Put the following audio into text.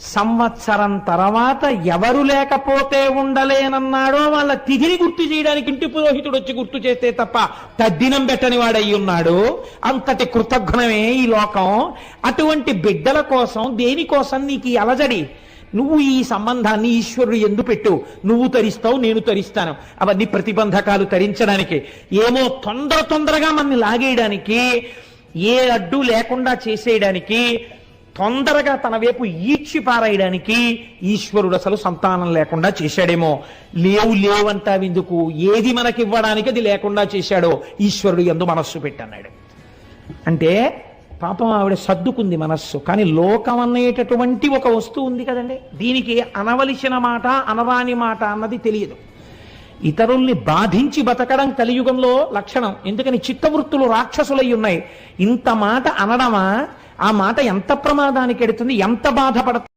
సంవత్సరం తర్వాత ఎవరు లేకపోతే ఉండలేనన్నాడో వాళ్ళ తిథిని గుర్తు చేయడానికి ఇంటి పురోహితుడు వచ్చి గుర్తు చేస్తే తప్ప తద్దినం పెట్టని వాడయి ఉన్నాడు. అంతటి కృతజ్ఞమే ఈ లోకం. అటువంటి బిడ్డల కోసం దేనికోసం నీకు ఈ అలజడి? నువ్వు ఈ సంబంధాన్ని ఈశ్వరుడు ఎందు పెట్టు. నువ్వు తరిస్తావు, నేను తరిస్తాను. అవన్నీ ప్రతిబంధకాలు తరించడానికి, ఏమో తొందరగా మనల్ని లాగేయడానికి, ఏ అడ్డు లేకుండా చేసేయడానికి, తొందరగా తన వైపు ఈడ్చి పారేయడానికి ఈశ్వరుడు అసలు సంతానం లేకుండా చేశాడేమో. లేవంటావెందుకు? ఏది మనకివ్వడానికి అది లేకుండా చేశాడో ఈశ్వరుడు ఎందు మనస్సు పెట్టన్నాడు. అంటే పాపం ఆవిడ సర్దుకుంది మనస్సు. కానీ లోకం అనేటటువంటి ఒక వస్తువు ఉంది కదండి, దీనికి అనవలసిన మాట అనరాని మాట అన్నది తెలియదు. ఇతరుల్ని బాధించి బతకడం కలియుగంలో లక్షణం. ఎందుకని చిత్తవృత్తులు రాక్షసులై ఉన్నాయి. ఇంత మాట అనడమా? ఆ మాట ఎంత ప్రమాదానికి ఎడుతుంది, ఎంత బాధపడుతుంది.